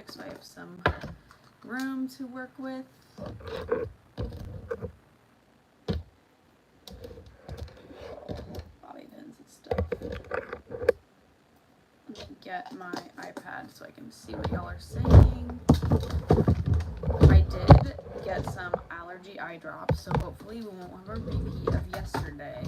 so I have some room to work with. Bobby pins and stuff. Let me get my iPad so I can see what y'all are saying. I did get some allergy eye drops, so hopefully we won't have a repeat of yesterday.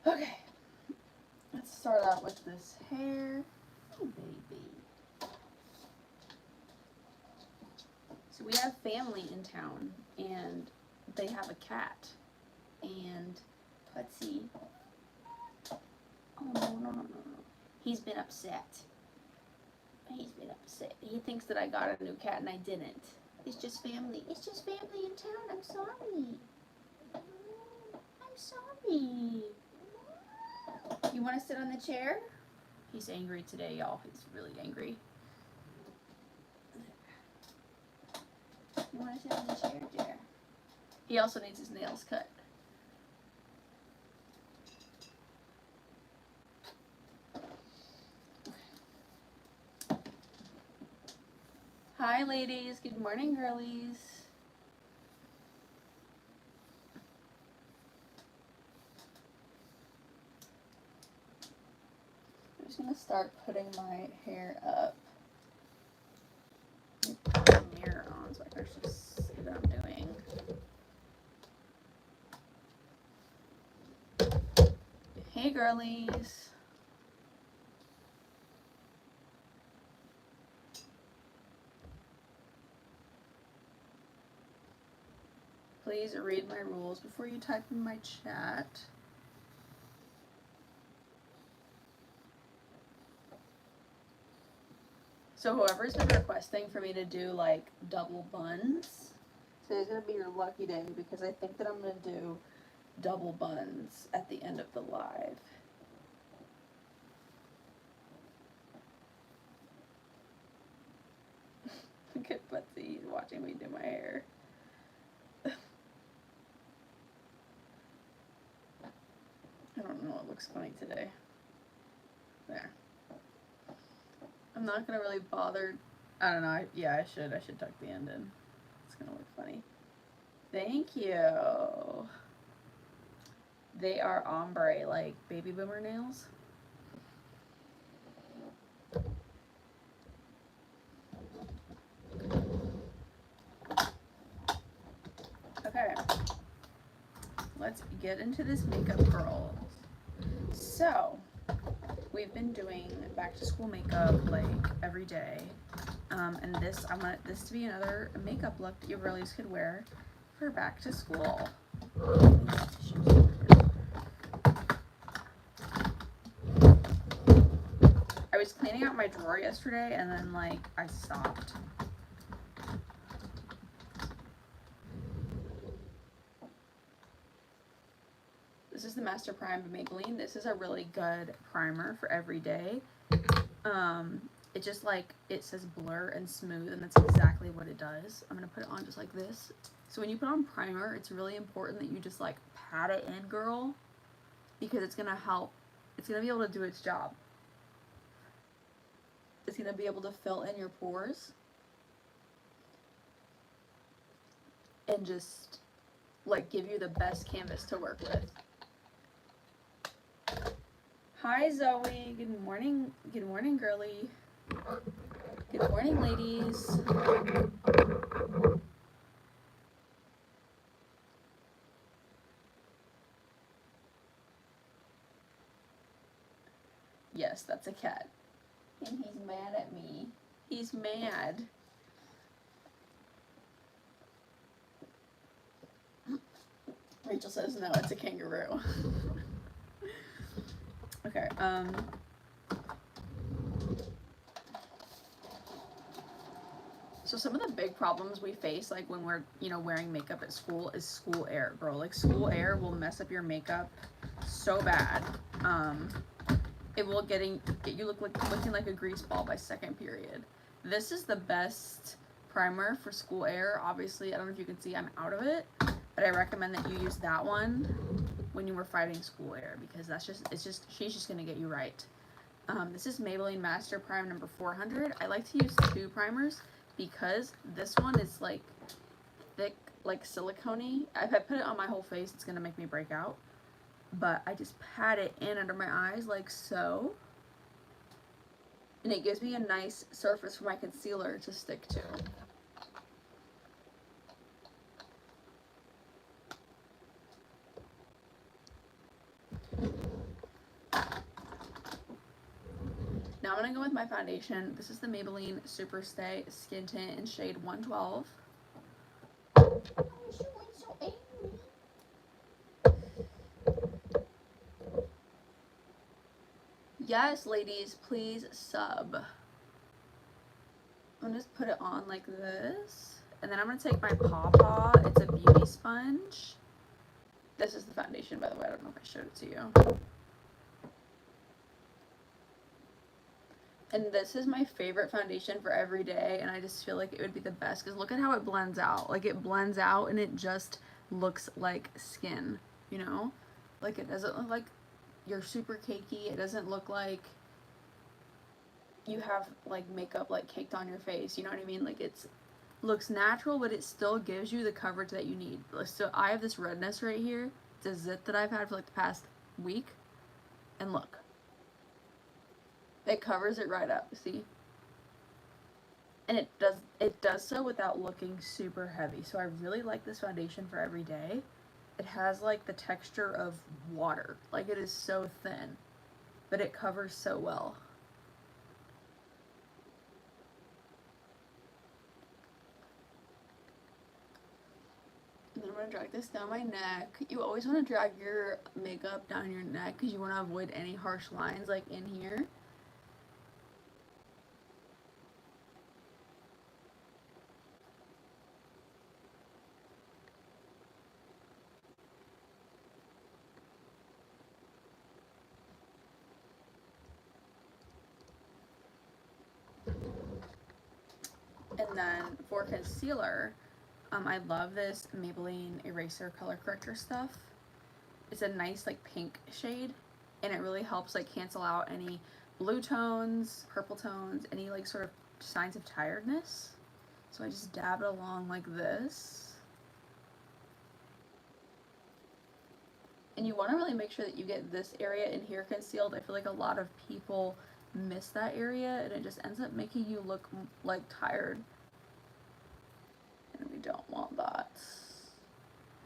Okay, let's start out with this hair. Oh, baby. So we have family in town, and they have a cat, and Putsy. Oh, no. He's been upset. He thinks that I got a new cat, and I didn't. It's just family. It's just family in town. I'm sorry. I'm sorry. You want to sit on the chair? He's angry today, y'all. He's really angry. You want to sit on the chair, dear? He also needs his nails cut. Hi, ladies. Good morning, girlies. I'm just going to start putting my hair up. Put the mirror on so I can actually see what I'm doing. Hey, girlies. Please read my rules before you type in my chat. So whoever's been requesting for me to do like double buns, today's gonna be your lucky day because I think that I'm gonna do double buns at the end of the live. Look at Betsy, he's watching me do my hair. I don't know, it looks funny today. There. I'm not gonna really bother. I don't know. I should tuck the end in. It's gonna look funny. Thank you. They are ombre, like baby boomer nails. Okay. Let's get into this makeup, girls. So, we've been doing back to school makeup like every day. And I want this to be another makeup look that you girlies could wear for back to school. I was cleaning out my drawer yesterday and then like I stopped. This is the Master Prime by Maybelline. This is a really good primer for every day. It just like, it says blur and smooth, and that's exactly what it does. I'm gonna put it on just like this. So when you put on primer, it's really important that you just like pat it in, girl, because it's gonna help. It's gonna be able to do its job. It's gonna be able to fill in your pores and just like give you the best canvas to work with. Hi Zoe, good morning girly. Good morning, ladies. Yes, that's a cat. And he's mad at me. He's mad. Rachel says no, it's a kangaroo. Okay, so some of the big problems we face, like when we're, you know, wearing makeup at school, is school air, girl. Like, school air will mess up your makeup so bad. It will get you looking like a grease ball by second period. This is the best primer for school air. Obviously, I don't know if you can see I'm out of it, but I recommend that you use that one when you were fighting school air, because she's just gonna get you right. This is Maybelline Master Prime number 400. I like to use 2 primers because this one is like thick, like silicone-y. If I put it on my whole face, it's gonna make me break out. But I just pat it in under my eyes like so. And it gives me a nice surface for my concealer to stick to. Now I'm going to go with my foundation. This is the Maybelline Super Stay Skin Tint in shade 112. Yes, ladies, please sub. I'm going to just put it on like this. And then I'm going to take my Paw Paw. It's a beauty sponge. This is the foundation, by the way. I don't know if I showed it to you. And this is my favorite foundation for every day, and I just feel like it would be the best because look at how it blends out. Like, it blends out and it just looks like skin, you know? Like, it doesn't look like you're super cakey. It doesn't look like you have like makeup like caked on your face, you know what I mean? Like, it's looks natural, but it still gives you the coverage that you need. So I have this redness right here. It's a zit that I've had for like the past week, and look. It covers it right up, see? And it does so without looking super heavy. So I really like this foundation for every day. It has like the texture of water. Like, it is so thin, but it covers so well. And then I'm going to drag this down my neck. You always want to drag your makeup down your neck because you want to avoid any harsh lines like in here. And then for concealer, I love this Maybelline Eraser Color Corrector stuff. It's a nice like pink shade, and it really helps like cancel out any blue tones, purple tones, any like sort of signs of tiredness. So I just dab it along like this. And you want to really make sure that you get this area in here concealed. I feel like a lot of people miss that area, and it just ends up making you look like tired. And we don't want that.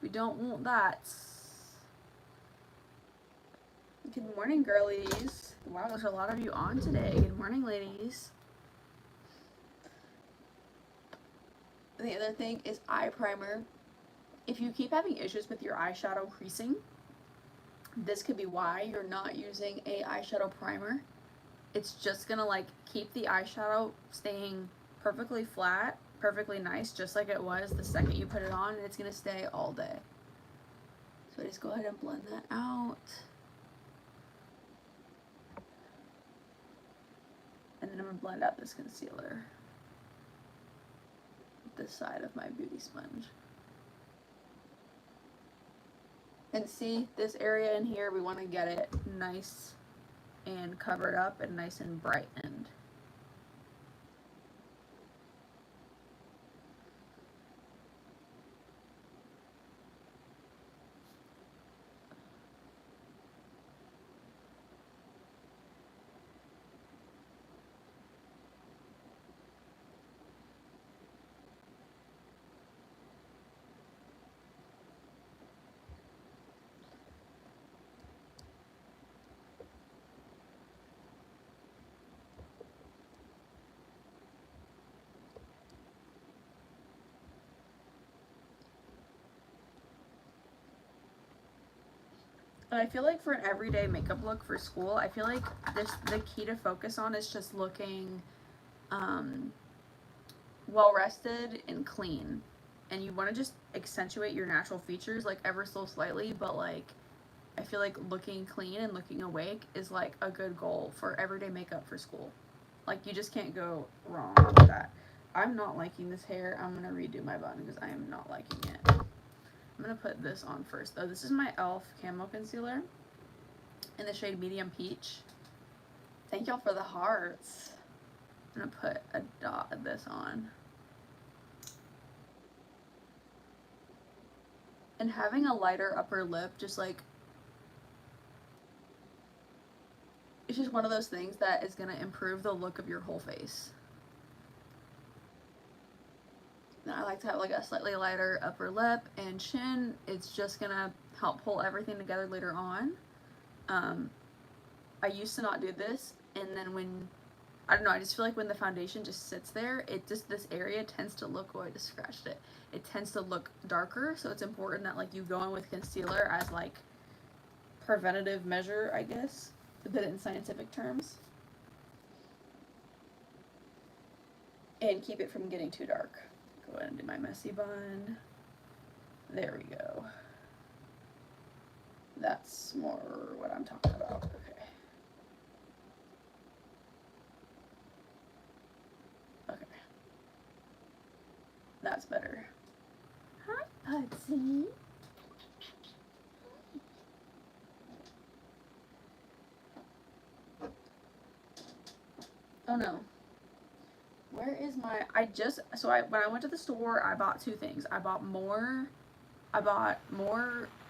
We don't want that. Good morning, girlies. Wow, there's a lot of you on today. Good morning, ladies. And the other thing is eye primer. If you keep having issues with your eyeshadow creasing, this could be why you're not using a eyeshadow primer. It's just gonna like keep the eyeshadow staying perfectly flat, perfectly nice, just like it was the second you put it on, and it's gonna stay all day. So I just go ahead and blend that out. And then I'm gonna blend out this concealer with the side of my beauty sponge. And see, this area in here, we want to get it nice and covered up and nice and brightened. And I feel like for an everyday makeup look for school, I feel like the key to focus on is just looking well rested and clean. And you want to just accentuate your natural features like ever so slightly, but like I feel like looking clean and looking awake is like a good goal for everyday makeup for school. Like you just can't go wrong with that. I'm not liking this hair. I'm gonna redo my bun because I am not liking it. I'm gonna put this on first though. This is my e.l.f. Camo Concealer in the shade Medium Peach. Thank y'all for the hearts. I'm gonna put a dot of this on. And having a lighter upper lip just like, it's just one of those things that is gonna improve the look of your whole face. And I like to have like a slightly lighter upper lip and chin. It's just gonna help pull everything together later on. I used to not do this, and then when, I don't know, I just feel like when the foundation just sits there, it just, this area tends to look, oh I just scratched it, it tends to look darker, so it's important that like you go in with concealer as like preventative measure, I guess, to put it in scientific terms. And keep it from getting too dark. Go ahead and do my messy bun. There we go. That's more what I'm talking about. Okay. Okay. That's better. Hi, Pudsey. Oh no. Where is my, when I went to the store, I bought two things. I bought more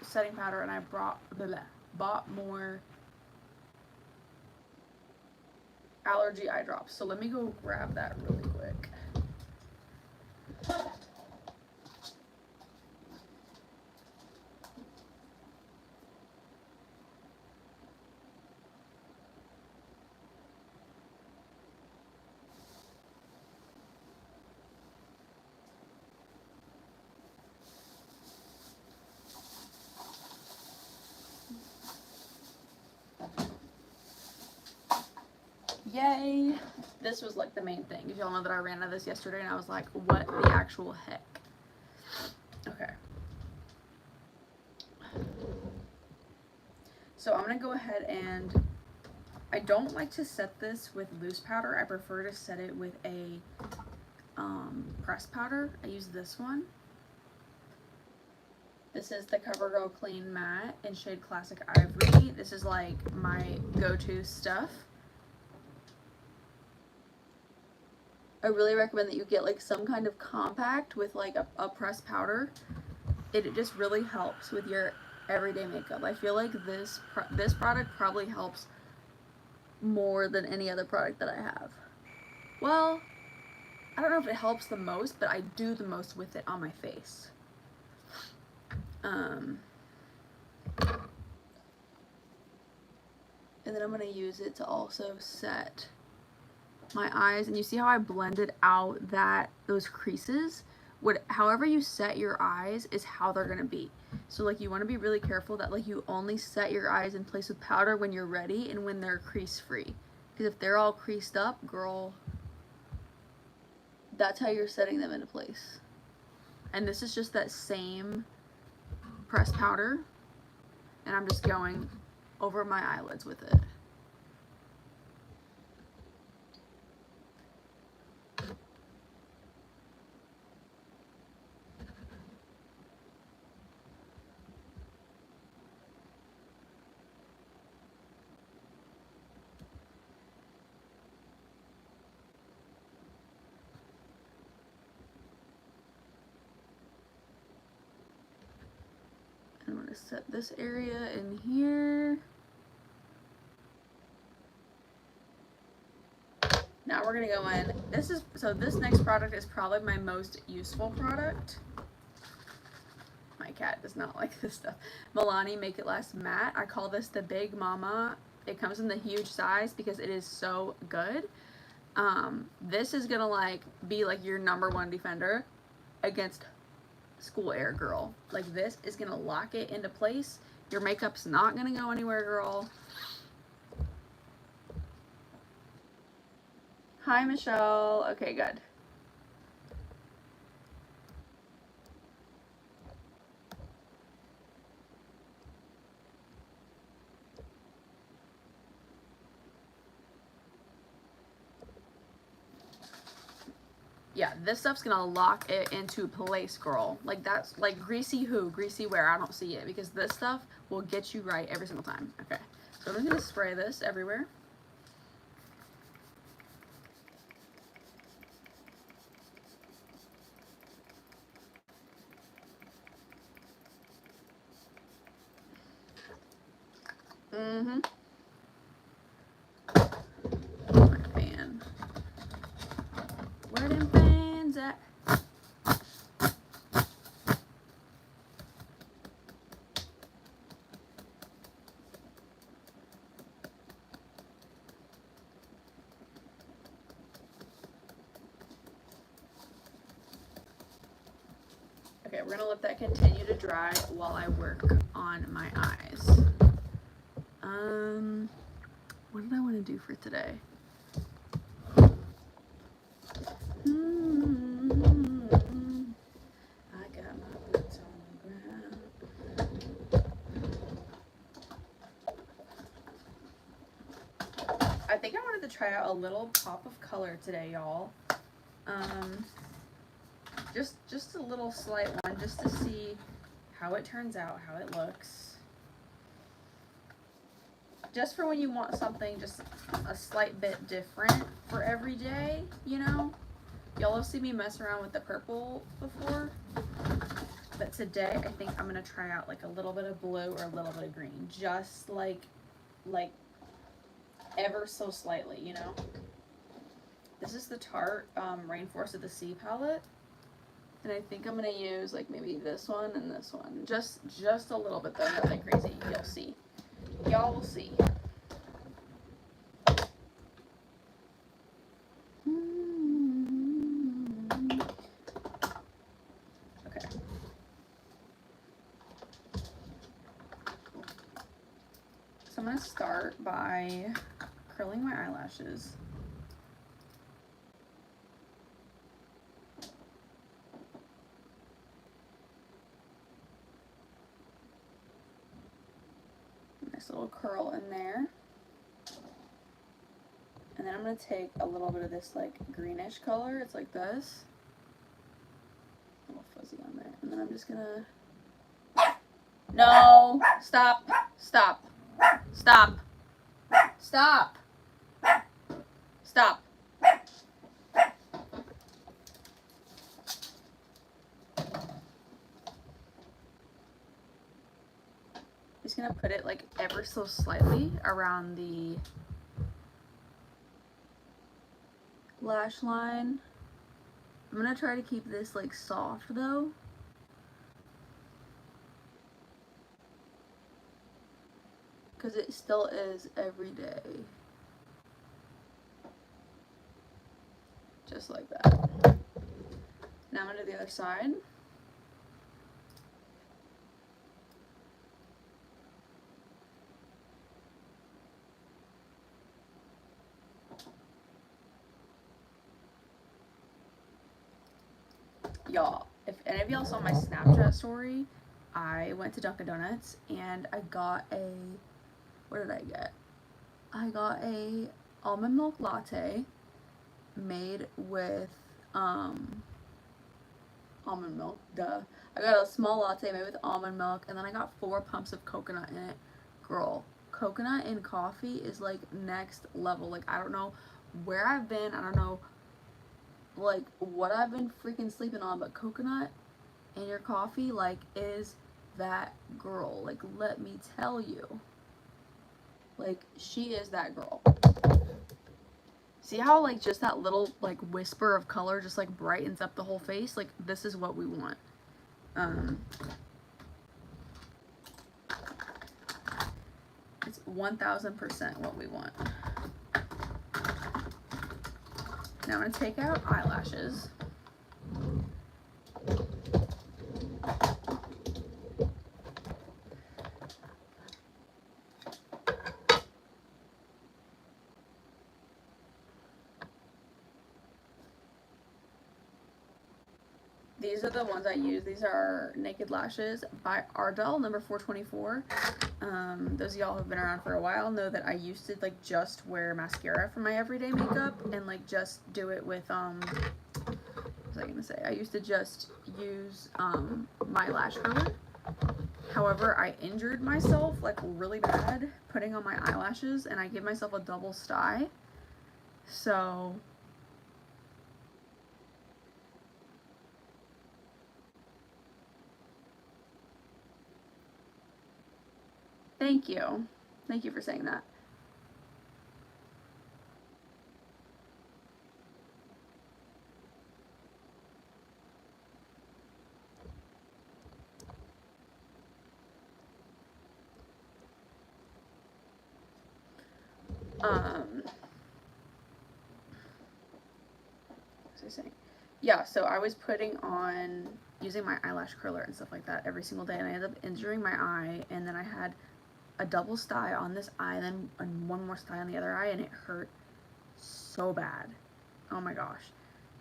setting powder, and I bought more allergy eye drops. So let me go grab that really quick. Yay! This was like the main thing. Y'all know that I ran out of this yesterday and I was like, what the actual heck? Okay. So I'm gonna go ahead and, I don't like to set this with loose powder. I prefer to set it with a pressed powder. I use this one. This is the CoverGirl Clean Matte in shade Classic Ivory. This is like my go-to stuff. I really recommend that you get like some kind of compact with like a pressed powder. It just really helps with your everyday makeup. I feel like this product probably helps more than any other product that I have. Well, I don't know if it helps the most, but I do the most with it on my face. And then I'm going to use it to also set my eyes, and you see how I blended out those creases? However you set your eyes is how they're gonna be. So like you want to be really careful that like you only set your eyes in place with powder when you're ready and when they're crease free. Because if they're all creased up, girl, that's how you're setting them into place. And this is just that same pressed powder, and I'm just going over my eyelids with it. I'm going to set this area in here. Now we're going to go in. This next product is probably my most useful product. My cat does not like this stuff. Milani Make It Last Matte. I call this the Big Mama. It comes in the huge size because it is so good. This is going to like be like your #1 defender against school air, girl. Like this is gonna lock it into place Your makeup's not gonna go anywhere, girl. Hi, Michelle. Okay, good. Yeah, this stuff's gonna lock it into place, girl. Like that's like greasy who, greasy where, I don't see it, because this stuff will get you right every single time. Okay, so I'm just gonna spray this everywhere. Mm-hmm. Fan. Where them fans at? Okay, we're gonna let that continue to dry while I work on my eyes. What did I want to do for today? I got my boots on the ground. I think I wanted to try out a little pop of color today, y'all. Just a little slight one, just to see how it turns out, how it looks. Just for when you want something just a slight bit different for every day, you know? Y'all have seen me mess around with the purple before, but today I think I'm gonna try out like a little bit of blue or a little bit of green, just like ever so slightly, you know? This is the Tarte Rainforest of the Sea palette. And I think I'm gonna use like maybe this one and this one. Just a little bit though, nothing crazy. You'll see. Y'all will see. Okay. So I'm gonna start by curling my eyelashes. Nice little curl in there. And then I'm going to take a little bit of this like greenish color. It's like this. A little fuzzy on there. And then I'm just going to... No! Stop! Stop! Stop! Stop! Stop! Just going to put it like ever so slightly around the lash line. I'm gonna try to keep this like soft though. Because it still is every day. Just like that. Now I'm gonna do the other side. Y'all, if any of y'all saw my Snapchat story, I went to Dunkin' Donuts and I got a, what did I get? I got a almond milk latte made with almond milk, duh. I got a small latte made with almond milk, and then I got 4 pumps of coconut in it. Girl, coconut in coffee is like next level. Like, I don't know where I've been, I don't know like what I've been freaking sleeping on, but coconut in your coffee like is that girl. Like, let me tell you, like, she is that girl. See how like just that little like whisper of color just like brightens up the whole face? Like, this is what we want. It's 1000% what we want. Now I'm going to take out eyelashes. These are the ones I use. These are Naked Lashes by Ardell, number 424. Those of y'all who have been around for a while know that I used to like just wear mascara for my everyday makeup and like just do it with what was I gonna say? I used to just use my lash curler. However, I injured myself like really bad putting on my eyelashes, and I gave myself a double sty. So thank you. Thank you for saying that. What was I saying? Yeah, so I was putting on, using my eyelash curler and stuff like that every single day, and I ended up injuring my eye, and then I had a double sty on this eye, and then one more sty on the other eye, and it hurt so bad. Oh my gosh.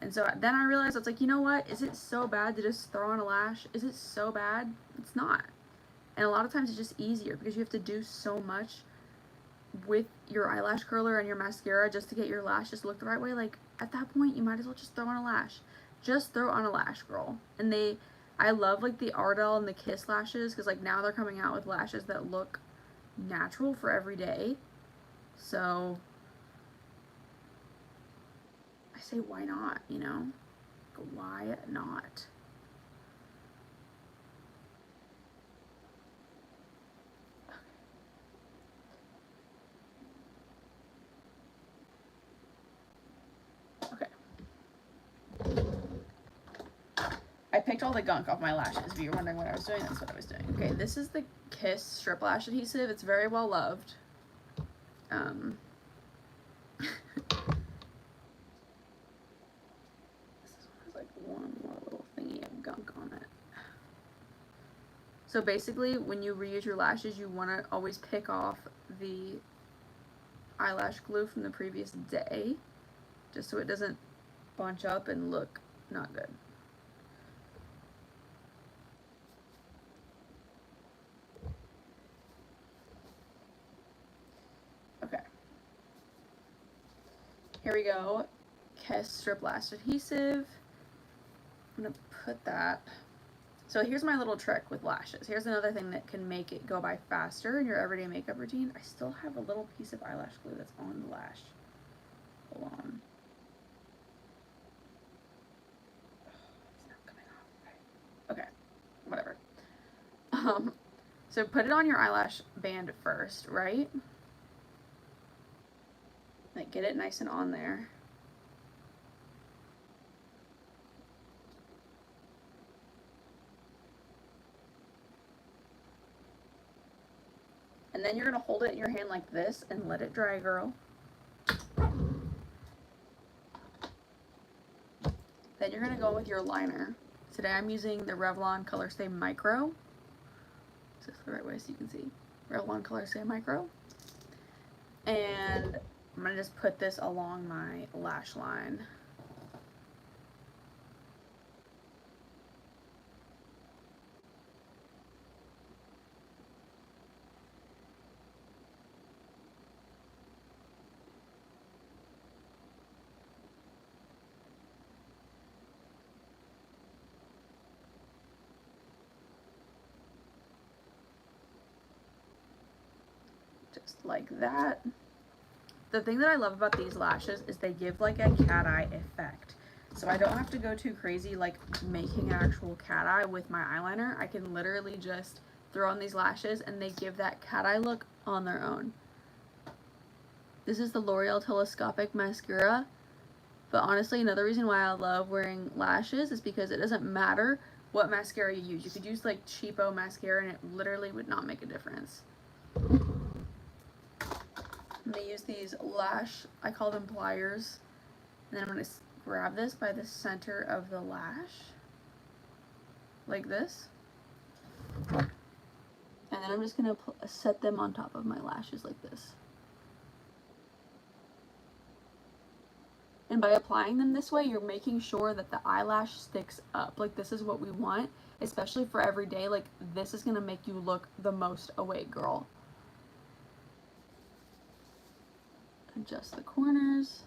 And so then I realized, I was like, you know what? Is it so bad to just throw on a lash? Is it so bad? It's not. And a lot of times it's just easier because you have to do so much with your eyelash curler and your mascara just to get your lashes to look the right way. Like, at that point, you might as well just throw on a lash. Just throw on a lash, girl. And I love like the Ardell and the Kiss lashes because like now they're coming out with lashes that look natural for every day. So I say, why not, you know? Why not? Okay. I picked all the gunk off my lashes. If you're wondering what I was doing, that's what I was doing. Okay, this is the Kiss Strip Lash Adhesive. It's very well loved. This one has like one more little thingy of gunk on it. So basically, when you reuse your lashes, you want to always pick off the eyelash glue from the previous day, just so it doesn't bunch up and look not good. Okay. Here we go. Kiss Strip Lash Adhesive. I'm going to put that. So here's my little trick with lashes. Here's another thing that can make it go by faster in your everyday makeup routine. I still have a little piece of eyelash glue that's on the lash. Hold on. It's not coming off. Okay, whatever. So put it on your eyelash band first, right? Like get it nice and on there. And then you're gonna hold it in your hand like this and let it dry, girl. Then you're gonna go with your liner. Today I'm using the Revlon Color Stay Micro. Is this the right way so you can see? Revlon Color Stay Micro. And I'm gonna just put this along my lash line. Just like that. The thing that I love about these lashes is they give like a cat eye effect. So I don't have to go too crazy like making an actual cat eye with my eyeliner. I can literally just throw on these lashes and they give that cat eye look on their own. This is the L'Oreal Telescopic Mascara. But honestly, another reason why I love wearing lashes is because it doesn't matter what mascara you use. You could use like cheapo mascara and it literally would not make a difference. I'm going to use these lash, I call them pliers, and then I'm going to grab this by the center of the lash, like this, and then I'm just going to set them on top of my lashes like this. And by applying them this way, you're making sure that the eyelash sticks up. Like, this is what we want, especially for every day. Like, this is gonna make you look the most awake, girl. Adjust the corners.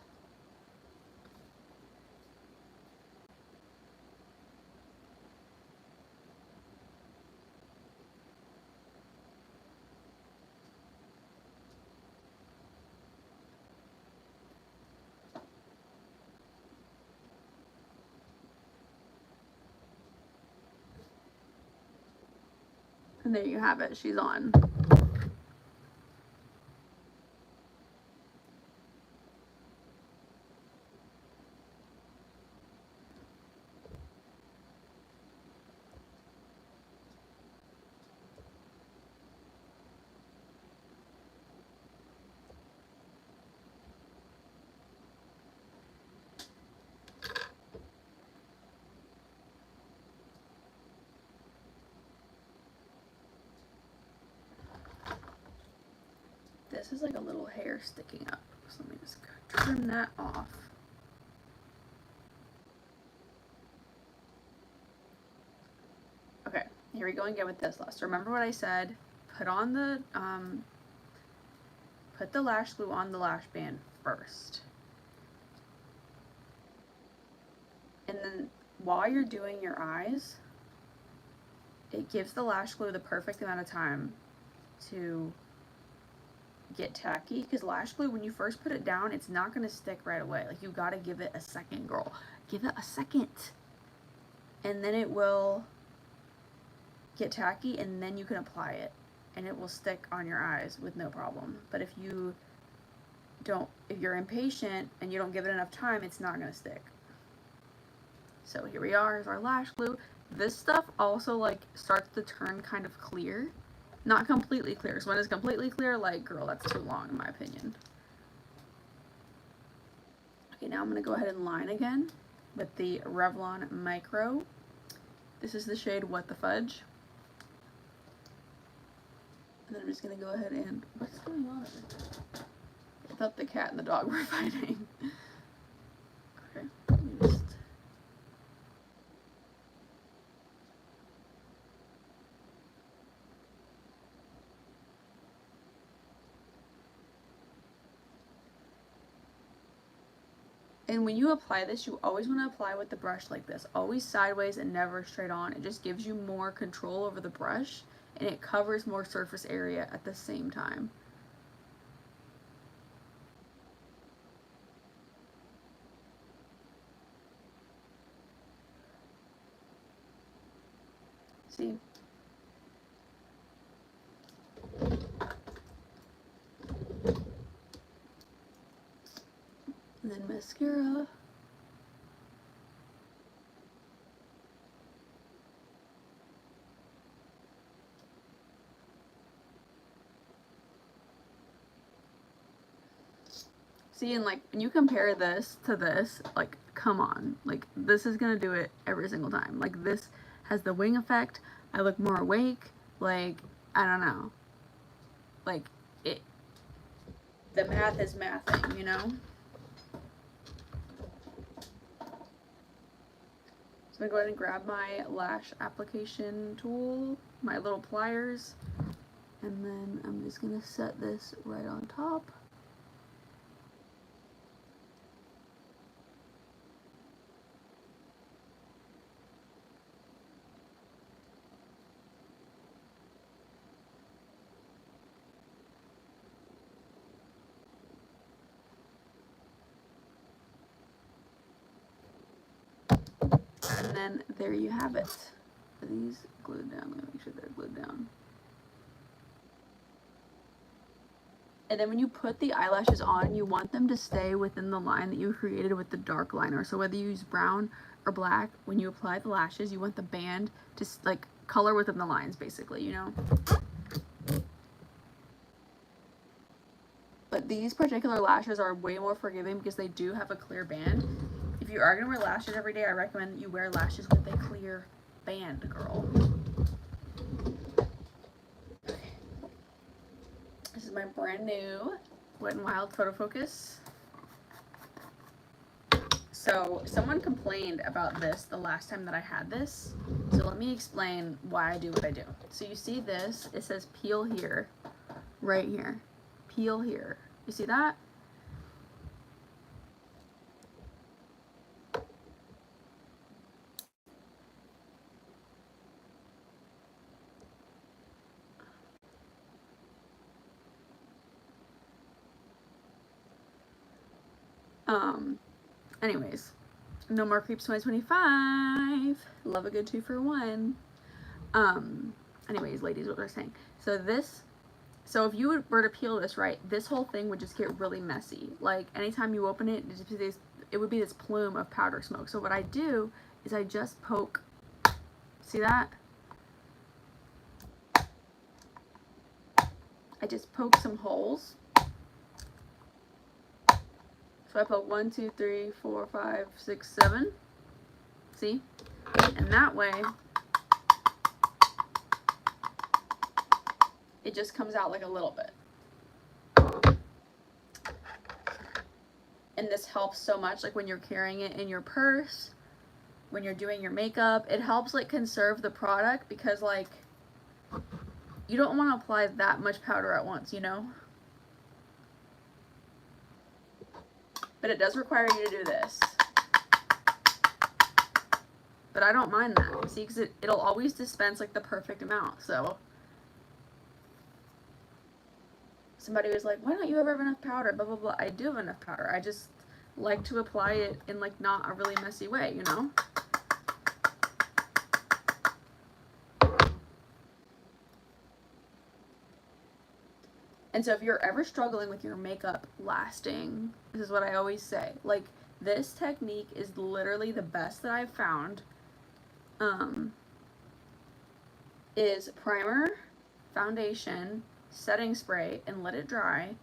And there you have it, she's on. This is like a little hair sticking up, so let me just trim that off. Okay, here we go again with this last. Remember what I said? Put on the put the lash glue on the lash band first. And then while you're doing your eyes, it gives the lash glue the perfect amount of time to get tacky, because lash glue, when you first put it down, it's not going to stick right away. Like, you got to give it a second, girl. Give it a second. And then it will get tacky, and then you can apply it. And it will stick on your eyes with no problem. But if you're impatient and you don't give it enough time, it's not going to stick. So here we are, here's our lash glue. This stuff also, like, starts to turn kind of clear. Not completely clear. So when it's completely clear, like, girl, that's too long in my opinion. Okay, now I'm going to go ahead and line again with the Revlon Micro. This is the shade What the Fudge. And then I'm just going to go ahead and... What's going on over there? I thought the cat and the dog were fighting. Okay, let me just... And when you apply this, you always want to apply with the brush like this. Always sideways and never straight on. It just gives you more control over the brush, and it covers more surface area at the same time. See? And then mascara. See, and like, when you compare this to this, like, come on. Like, this is gonna do it every single time. Like, this has the wing effect. I look more awake. Like, I don't know. Like, the math is mathing, you know? So I'm going to go ahead and grab my lash application tool, my little pliers, and then I'm just going to set this right on top. And then there you have it. Are these glued down? Let me make sure they're glued down. And then when you put the eyelashes on, you want them to stay within the line that you created with the dark liner. So whether you use brown or black, when you apply the lashes, you want the band to, like, color within the lines, basically, you know? But these particular lashes are way more forgiving because they do have a clear band. If you are going to wear lashes every day, I recommend you wear lashes with a clear band, girl. This is my brand new Wet n Wild Photo Focus. And So someone complained about this the last time that I had this. So let me explain why I do what I do. So you see this, it says peel here, right here, peel here. You see that? Anyways, no more creeps 2025. Love a good 2-for-1. Anyways, ladies, what was I saying? So this, so if you were to peel this right, this whole thing would just get really messy. Like anytime you open it, it would be this plume of powder smoke. So what I do is I just poke, see that? I just poke some holes. So I put 1, 2, 3, 4, 5, 6, 7. See? And that way, it just comes out like a little bit. And this helps so much, like when you're carrying it in your purse, when you're doing your makeup, it helps like conserve the product because like you don't want to apply that much powder at once, you know? But it does require you to do this. But I don't mind that, see, because it'll always dispense like the perfect amount. So somebody was like, why don't you ever have enough powder, blah blah blah. I do have enough powder, I just like to apply it in like not a really messy way, you know? And so if you're ever struggling with your makeup lasting, this is what I always say. Like, this technique is literally the best that I've found. Is primer, foundation, setting spray, and let it dry.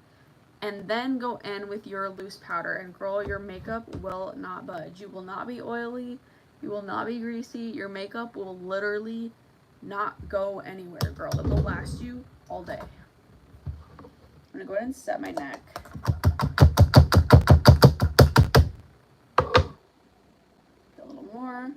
And then go in with your loose powder. And girl, your makeup will not budge. You will not be oily. You will not be greasy. Your makeup will literally not go anywhere, girl. It will last you all day. I'm gonna go ahead and set my neck. A little more.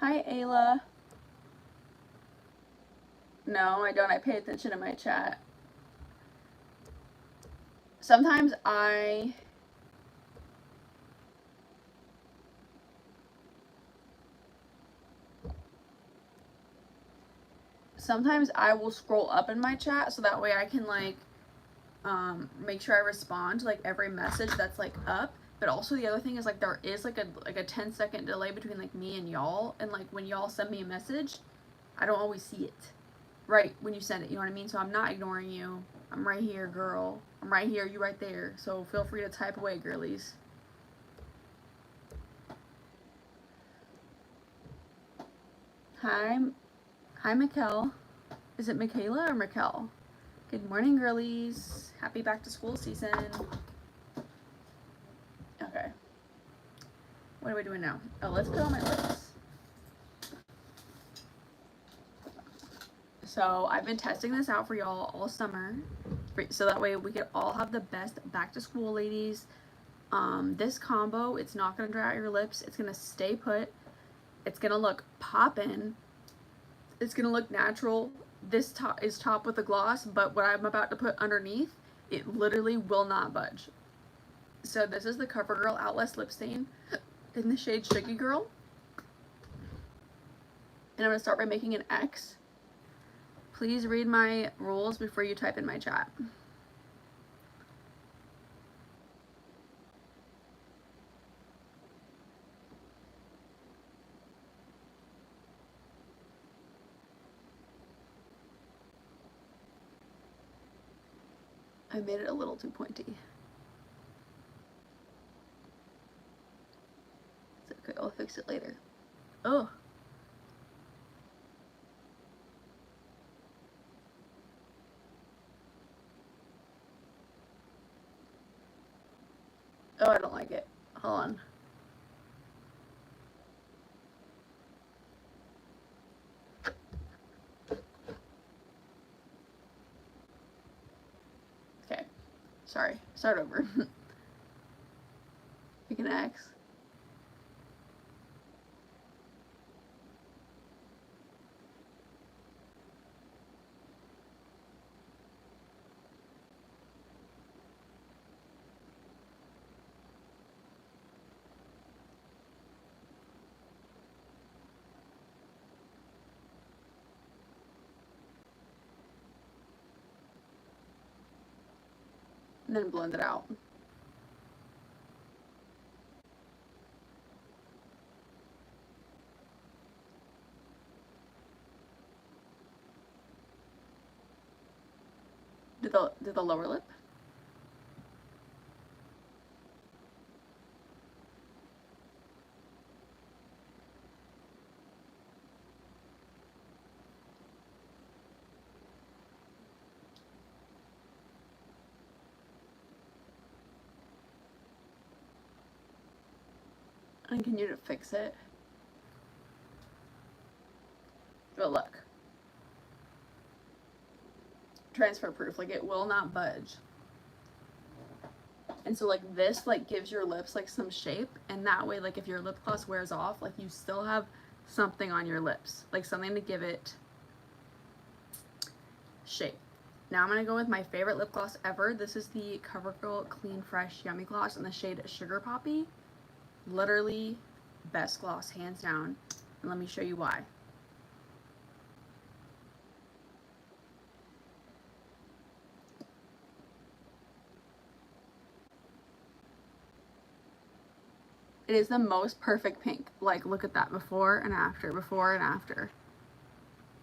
Hi, Ayla. No, I don't. I pay attention to my chat. Sometimes I will scroll up in my chat so that way I can like make sure I respond to like every message that's like up. But also the other thing is like there is like a 10-second delay between like me and y'all, and like when y'all send me a message, I don't always see it right when you send it, you know what I mean? So I'm not ignoring you. I'm right here, girl. I'm right here, you right there. So feel free to type away, girlies. Hi, Mikkel. Is it Michaela or Mikkel? Good morning, girlies. Happy back to school season. Okay. What are we doing now? Oh, let's put on my lips. So I've been testing this out for y'all all summer, so that way we could all have the best back to school, ladies. This combo, it's not gonna dry out your lips. It's gonna stay put. It's gonna look poppin'. It's gonna look natural. This top is topped with a gloss, but what I'm about to put underneath, it literally will not budge. So this is the CoverGirl Outlast Lip Stain in the shade Sugar Girl. And I'm gonna start by making an X. Please read my rules before you type in my chat. I made it a little too pointy. It's okay, I'll fix it later. Oh. Hold on. Okay. Sorry. Start over. Pick an X. And then blend it out. Do the lower lip. I continue to fix it. But look. Transfer proof. Like, it will not budge. And so, like, this, like, gives your lips, like, some shape. And that way, like, if your lip gloss wears off, like, you still have something on your lips. Like, something to give it shape. Now I'm going to go with my favorite lip gloss ever. This is the CoverGirl Clean Fresh Yummy Gloss in the shade Sugar Poppy. Literally best gloss, hands down. And let me show you why. It is the most perfect pink. Like, look at that. Before and after. Before and after.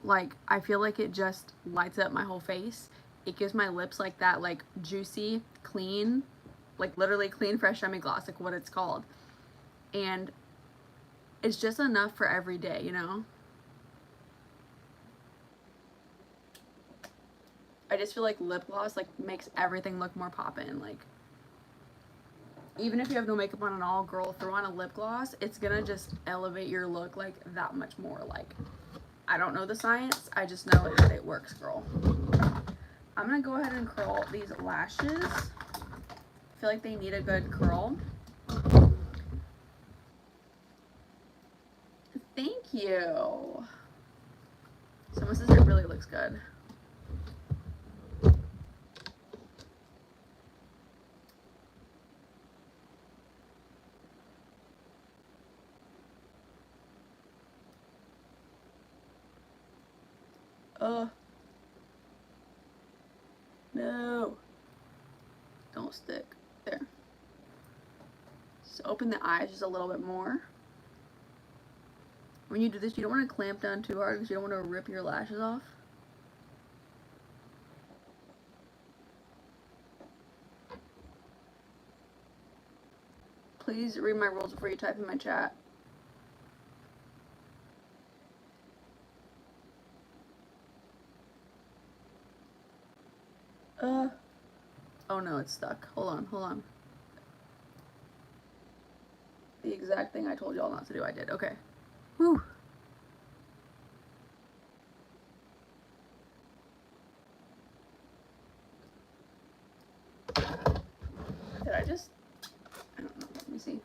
Like, I feel like it just lights up my whole face. It gives my lips, like, that, like, juicy, clean, like, literally clean, fresh, yummy gloss. Like, what it's called. And it's just enough for every day, you know? I just feel like lip gloss, like, makes everything look more poppin'. Like, even if you have no makeup on at all, girl, throw on a lip gloss, it's gonna just elevate your look, like, that much more. Like, I don't know the science, I just know that it works, girl. I'm gonna go ahead and curl these lashes. I feel like they need a good curl. Thank you. Someone says it really looks good. No. Don't stick. There. So open the eyes just a little bit more. When you do this, you don't want to clamp down too hard because you don't want to rip your lashes off. Please read my rules before you type in my chat. Oh no, it's stuck. Hold on, hold on. The exact thing I told y'all not to do, I did. Okay. Whew. Did I just... I don't know. Let me see.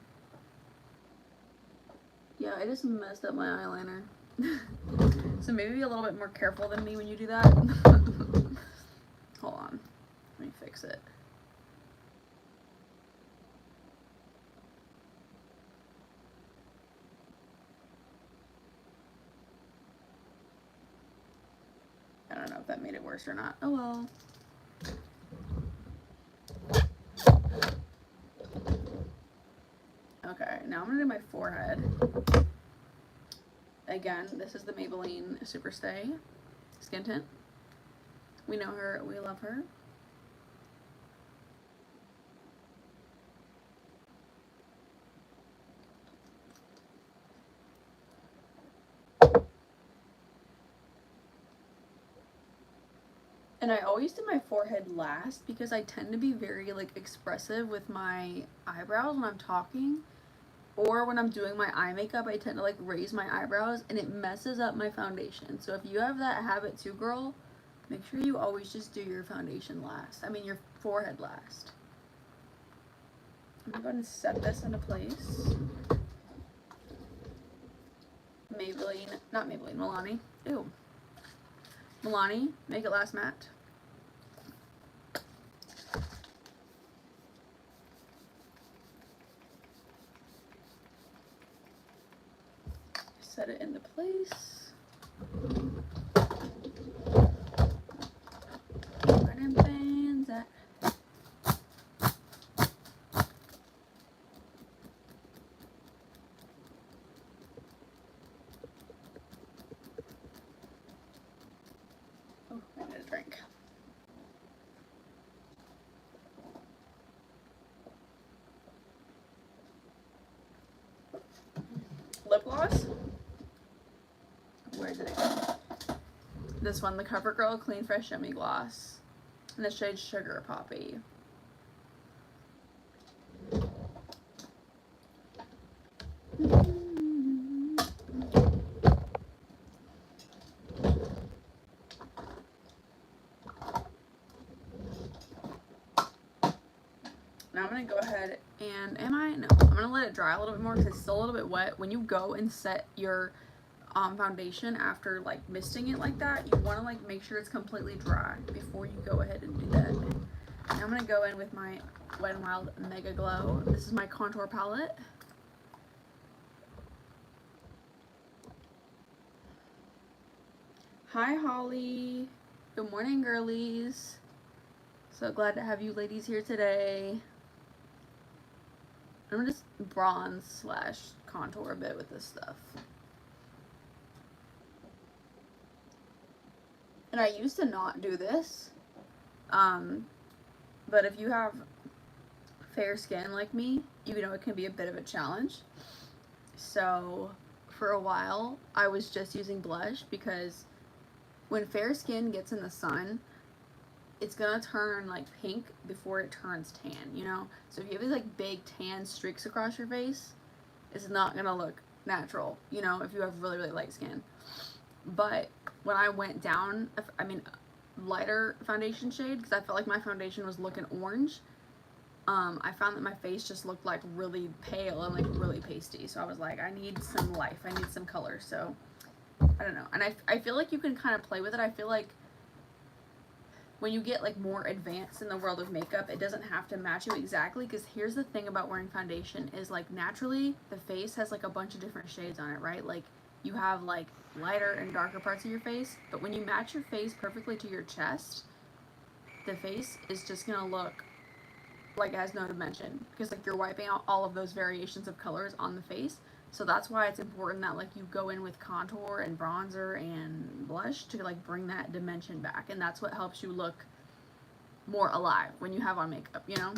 Yeah, I just messed up my eyeliner. So maybe be a little bit more careful than me when you do that. Hold on. Let me fix it. I don't know if that made it worse or not. Oh well. Okay, now I'm gonna do my forehead. Again, this is the Maybelline Superstay Skin Tint. We know her, we love her. And I always do my forehead last because I tend to be very like expressive with my eyebrows when I'm talking. Or when I'm doing my eye makeup, I tend to like raise my eyebrows and it messes up my foundation. So if you have that habit too, girl, make sure you always just do your foundation last. I mean your forehead last. I'm gonna go ahead and set this into place. Maybelline, not Maybelline, Milani. Ew. Milani, Make It Last Matte. Set it into place. Where them fans at? Oh, I need a drink. Lip gloss. Where did it go? This one, the CoverGirl Clean Fresh Yummy Gloss. In the shade Sugar Poppy. Now I'm going to go ahead and, no, I'm going to let it dry a little bit more because it's still a little bit wet. When you go and set your foundation after like misting it like that, you want to like make sure it's completely dry before you go ahead and do that. Now I'm going to go in with my Wet n Wild Mega Glow. This is my contour palette. Hi Holly. Good morning girlies. So glad to have you ladies here today. I'm gonna just bronze slash contour a bit with this stuff. And I used to not do this, but if you have fair skin like me, you know it can be a bit of a challenge. So for a while, I was just using blush because when fair skin gets in the sun, it's gonna turn like pink before it turns tan, you know? So if you have these like big tan streaks across your face, it's not gonna look natural, you know, if you have really, really light skin. But when I went down, lighter foundation shade, because I felt like my foundation was looking orange, I found that my face just looked like really pale and like really pasty. So I was like, I need some life, I need some color. So I don't know. And I feel like you can kind of play with it. I feel like when you get like more advanced in the world of makeup, it doesn't have to match you exactly, because here's the thing about wearing foundation is like naturally the face has like a bunch of different shades on it, right? Like you have like lighter and darker parts of your face, but when you match your face perfectly to your chest, the face is just gonna look like it has no dimension, because like you're wiping out all of those variations of colors on the face. So that's why it's important that like you go in with contour and bronzer and blush to like bring that dimension back, and that's what helps you look more alive when you have on makeup, you know?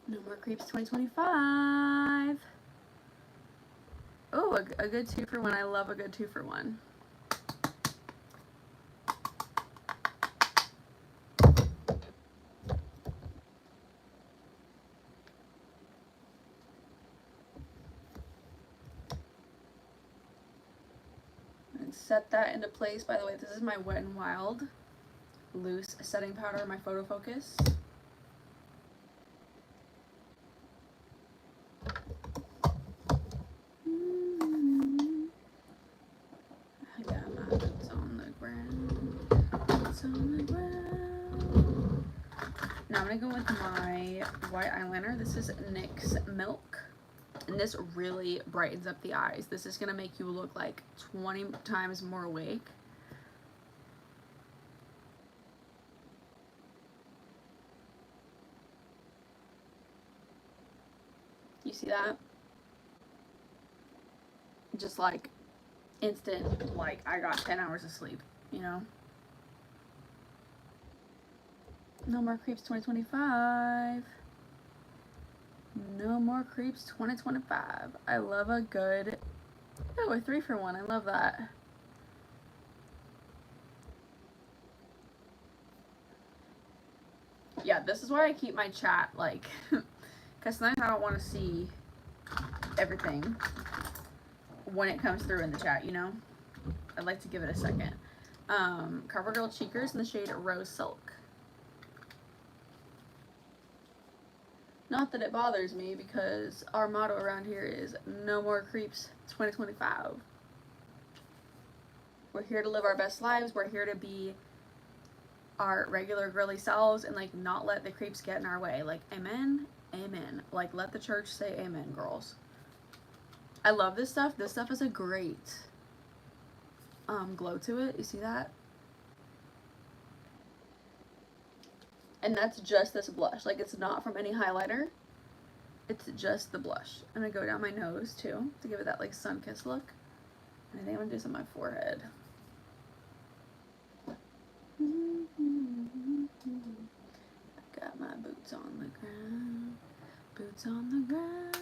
No More Creeps 2025. Oh, a good 2-for-1. I love a good 2-for-1. Set that into place. By the way, this is my Wet n Wild loose setting powder, my Photo Focus. Yeah, it's on the ground. It's on the ground. Now I'm gonna go with my white eyeliner. This is NYX Milk. And this really brightens up the eyes. This is gonna make you look like 20 times more awake. You see that? Just like instant, like I got 10 hours of sleep, you know? No More Creeps 2025. No More Creeps 2025. I love a good Oh, a 3-for-1. I love that. Yeah, this is why I keep my chat, like, because sometimes I don't want to see everything when it comes through in the chat, you know? I'd like to give it a second. CoverGirl Cheekers in the shade Rose Silk. Not that it bothers me, because our motto around here is no more creeps 2025. We're here to live our best lives. We're here to be our regular girly selves and like not let the creeps get in our way. Like, amen, amen. Like, let the church say amen, girls. I love this stuff. This stuff is a great glow to it. You see that? And that's just this blush. Like, it's not from any highlighter. It's just the blush. I'm gonna go down my nose too to give it that like sun-kissed look. And I think I'm gonna do some on my forehead. Got my boots on the ground. Boots on the ground.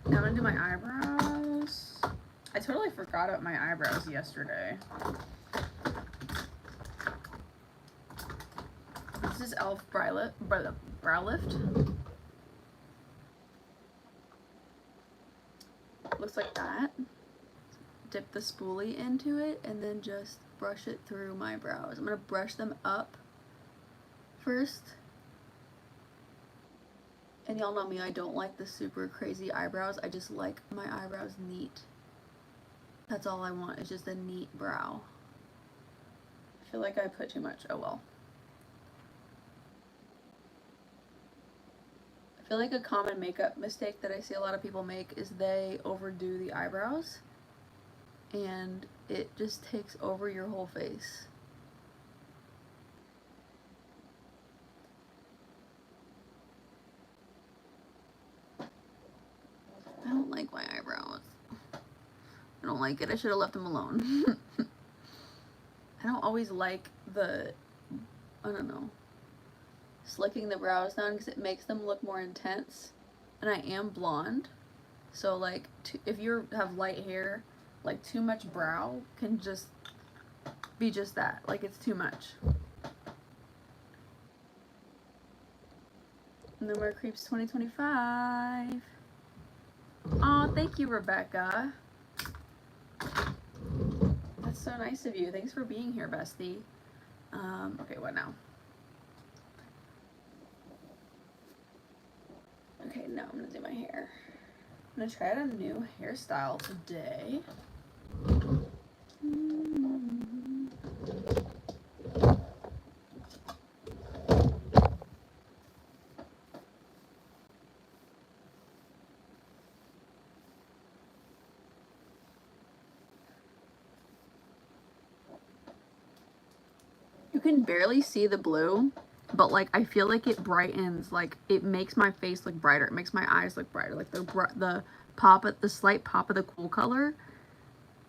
Now I'm gonna do my eyebrows. I totally forgot about my eyebrows yesterday. This is e.l.f. Brow Lift. Looks like that. Dip the spoolie into it and then just brush it through my brows. I'm gonna brush them up first. And y'all know me, I don't like the super crazy eyebrows. I just like my eyebrows neat. That's all I want, is just a neat brow. I feel like I put too much. Oh well. I feel like a common makeup mistake that I see a lot of people make is they overdo the eyebrows and it just takes over your whole face. I don't like my eyebrows. I don't like it. I should have left them alone. I don't always like the, I don't know, slicking the brows down because it makes them look more intense. And I am blonde, so like if you have light hair, like too much brow can just be just that. Like, it's too much. No more creeps 2025. Oh, thank you, Rebecca. That's so nice of you. Thanks for being here, bestie. Okay, what now? Okay, now I'm gonna do my hair. I'm gonna try out a new hairstyle today. You can barely see the blue, but like I feel like it brightens, like it makes my face look brighter. It makes my eyes look brighter. Like the slight pop of the cool color.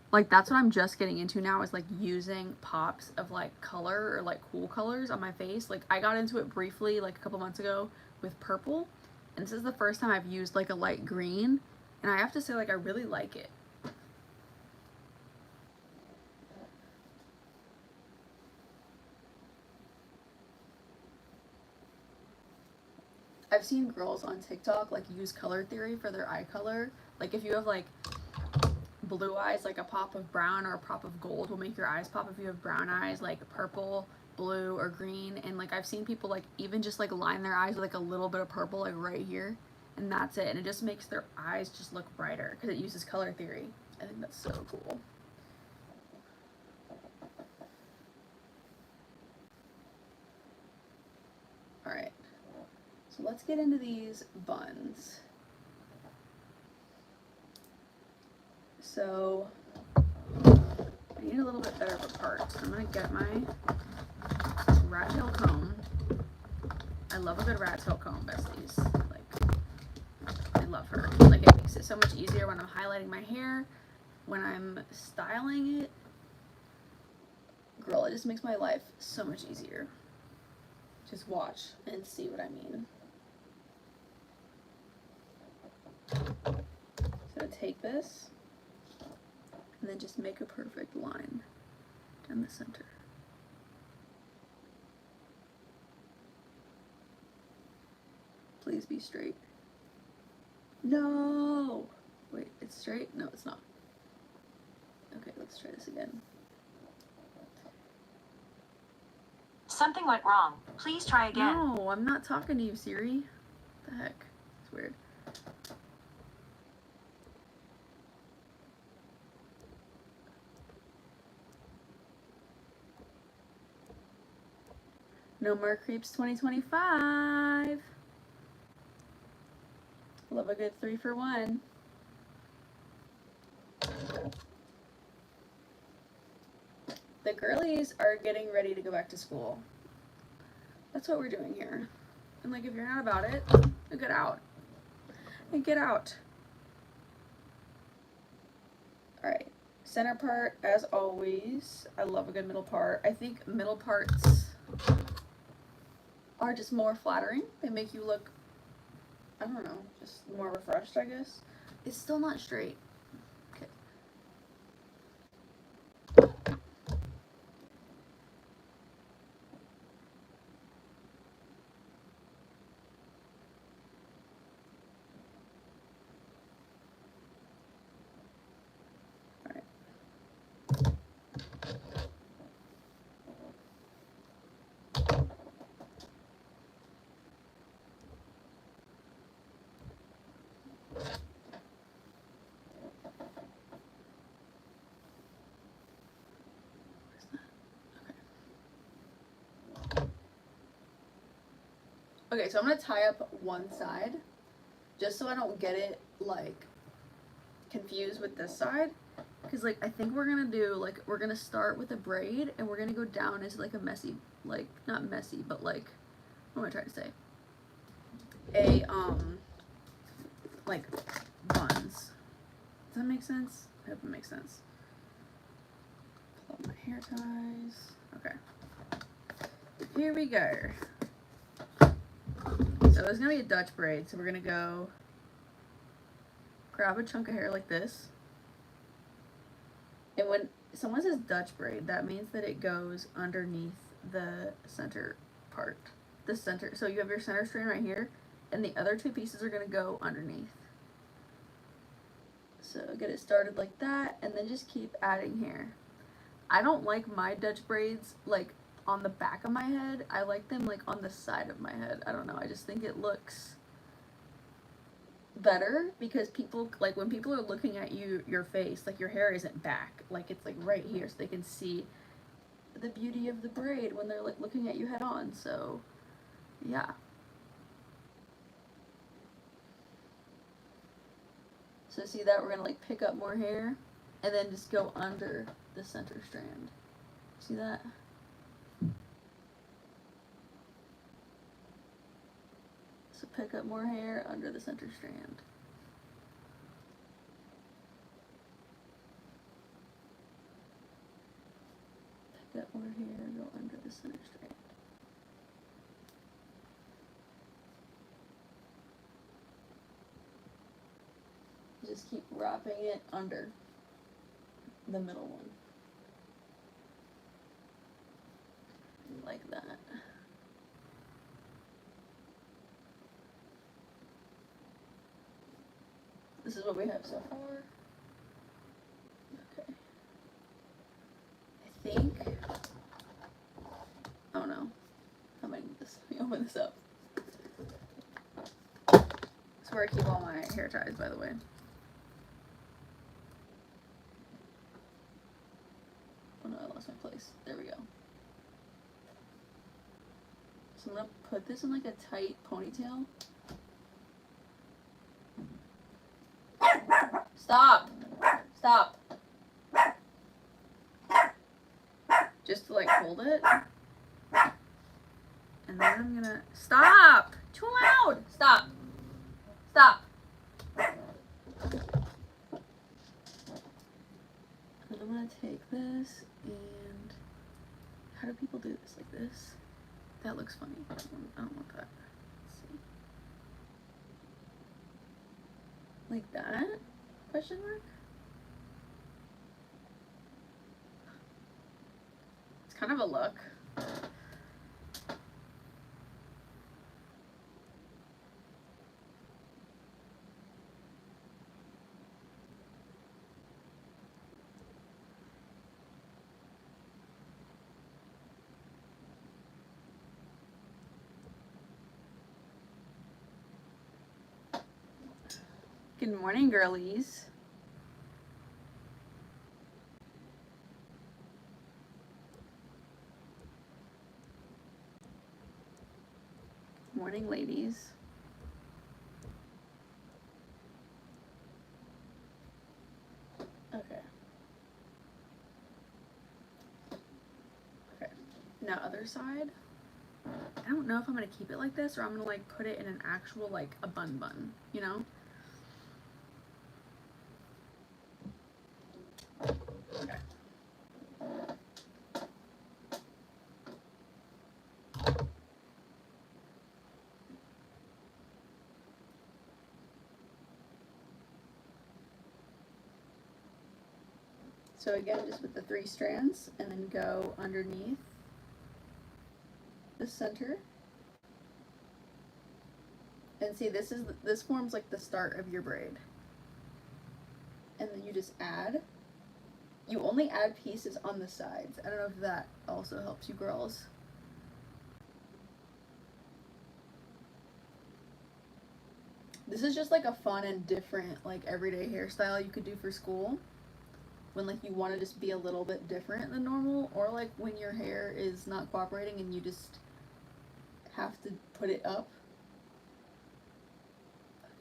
Like, that's what I'm just getting into now, is like using pops of like color or like cool colors on my face. Like, I got into it briefly like a couple months ago with purple, and this is the first time I've used like a light green, and I have to say, like, I really like it. I've seen girls on TikTok like use color theory for their eye color. Like, if you have like blue eyes, like a pop of brown or a pop of gold will make your eyes pop. If you have brown eyes, like purple, blue, or green. And like I've seen people like even just like line their eyes with like a little bit of purple, like right here, and that's it. And it just makes their eyes just look brighter because it uses color theory. I think that's so cool. All right, so let's get into these buns. So I need a little bit better of a part. So I'm gonna get my rat tail comb. I love a good rat tail comb, besties. Like, I love her. Like, it makes it so much easier when I'm highlighting my hair, when I'm styling it. Girl, it just makes my life so much easier. Just watch and see what I mean. So I'm gonna take this and then just make a perfect line down the center. Please be straight. No! Wait, it's straight? No, it's not. Okay, let's try this again. Something went wrong. Please try again. No, I'm not talking to you, Siri. What the heck? It's weird. No more creeps 2025. Love a good 3 for 1. The girlies are getting ready to go back to school. That's what we're doing here. And like, if you're not about it, then get out. And get out. Alright. Center part, as always. I love a good middle part. I think middle parts are just more flattering. They make you look, I don't know, just more refreshed, I guess. It's still not straight. Okay. Okay, so I'm going to tie up one side, just so I don't get it, like, confused with this side. Because, like, I think we're going to do, like, we're going to start with a braid, and we're going to go down as, like, a messy, like, not messy, but, like, what am I trying to say? Like, buns. Does that make sense? I hope it makes sense. Pull up my hair ties. Okay. Here we go. So it's going to be a Dutch braid, so we're going to go grab a chunk of hair like this. And when someone says Dutch braid, that means that it goes underneath the center part. The center, so you have your center strand right here, and the other two pieces are going to go underneath. So get it started like that, and then just keep adding hair. I don't like my Dutch braids, like, on the back of my head. I like them like on the side of my head. I don't know, I just think it looks better, because people, like, when people are looking at you, your face, like, your hair isn't back, like, it's like right here, so they can see the beauty of the braid when they're like looking at you head on. So yeah, so see that we're gonna like pick up more hair and then just go under the center strand. See that? So pick up more hair under the center strand. Pick up more hair, go under the center strand. Just keep wrapping it under the middle one. Like that. This is what we have so far. Okay. I think, oh no, how am I doing this? Let me open this up. That's where I keep all my hair ties, by the way. Oh no, I lost my place. There we go. So I'm gonna put this in like a tight ponytail. Stop! Stop! Just to like hold it. And then I'm gonna, stop! Too loud! Stop! Stop! And I'm gonna take this and, how do people do this? Like this? That looks funny. I don't want that. Let's see. Like that? Question mark? kind of a look. Good morning, girlies. Morning, ladies. Okay. Okay. Now, other side. I don't know if I'm gonna keep it like this or I'm gonna like put it in an actual like a bun, you know? Okay. So again, just with the 3 strands and then go underneath the center. And see, this forms like the start of your braid. And then you just add. You only add pieces on the sides. I don't know if that also helps you girls. This is just like a fun and different like everyday hairstyle you could do for school. When like you want to just be a little bit different than normal, or like when your hair is not cooperating and you just have to put it up.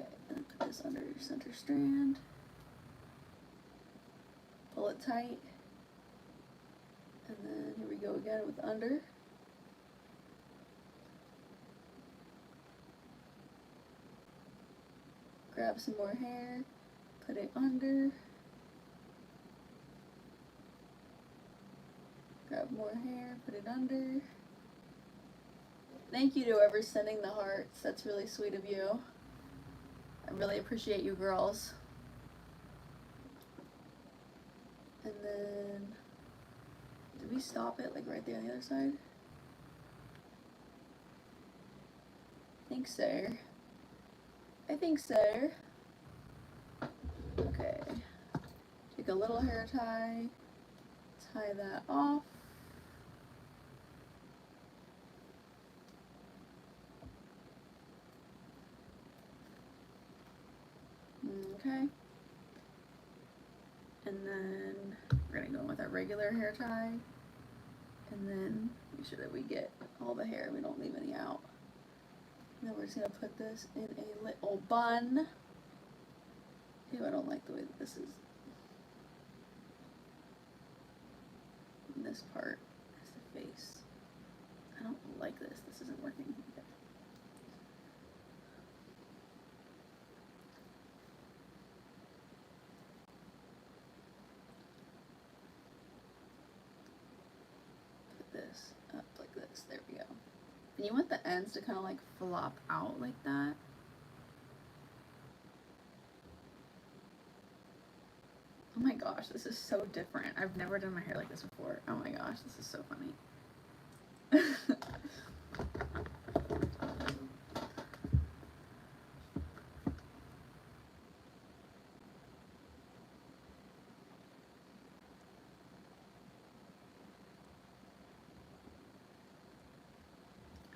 Okay, and put this under your center strand. Pull it tight. And then here we go again with under. Grab some more hair, put it under. Grab more hair, put it under. Thank you to whoever's sending the hearts. That's really sweet of you. I really appreciate you girls. And then, did we stop it like right there on the other side? I think so. I think so. Okay. Take a little hair tie. Tie that off. Okay. And then we're gonna go in with our regular hair tie. And then make sure that we get all the hair, we don't leave any out. And then we're just gonna put this in a little bun. Ew, I don't like the way that this is. And this part is the face. I don't like this. This isn't working. Okay. Put this up like this. There we go. And you want the ends to kind of like flop out like that. Oh my gosh, this is so different. I've never done my hair like this before. Oh my gosh, this is so funny.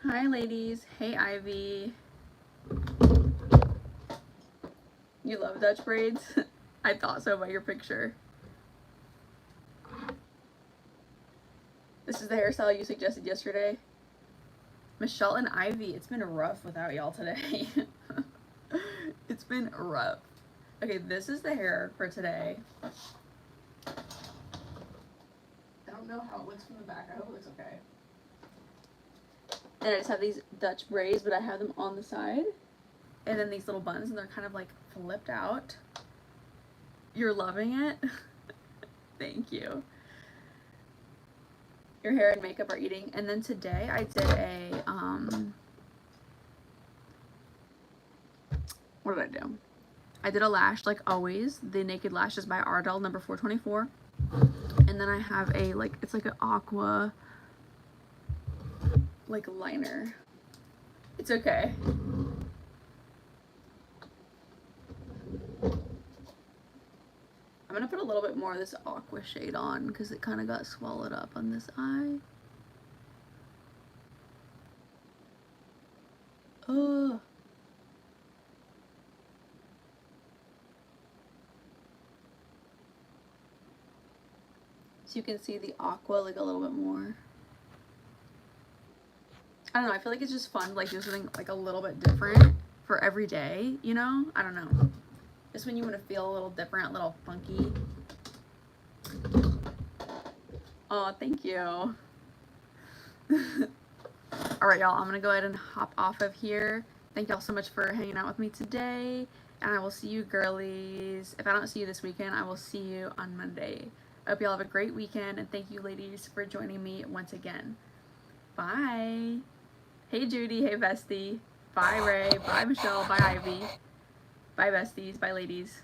Hi ladies. Hey Ivy. You love Dutch braids? I thought so by your picture. This is the hairstyle you suggested yesterday. Michelle and Ivy, it's been rough without y'all today. It's been rough. Okay, this is the hair for today. I don't know how it looks from the back. I hope it looks okay. And I just have these Dutch braids, but I have them on the side. And then these little buns, and they're kind of like flipped out. You're loving it? Thank you. Your hair and makeup are eating. And then today I did a, what did I do? I did a lash like always. The Naked Lashes by Ardell number 424. And then I have a, like, it's like an aqua like liner. It's okay. I'm gonna put a little bit more of this aqua shade on because it kind of got swallowed up on this eye. Oh. So you can see the aqua like a little bit more. I don't know, I feel like it's just fun like do something like a little bit different for every day, you know? I don't know. Just when you want to feel a little different, a little funky. Oh, thank you. Alright, y'all, I'm gonna go ahead and hop off of here. Thank y'all so much for hanging out with me today. And I will see you girlies. If I don't see you this weekend, I will see you on Monday. I hope y'all have a great weekend, and thank you ladies for joining me once again. Bye. Hey Judy, hey bestie. Bye Ray, bye Michelle, bye Ivy. Bye besties, bye ladies.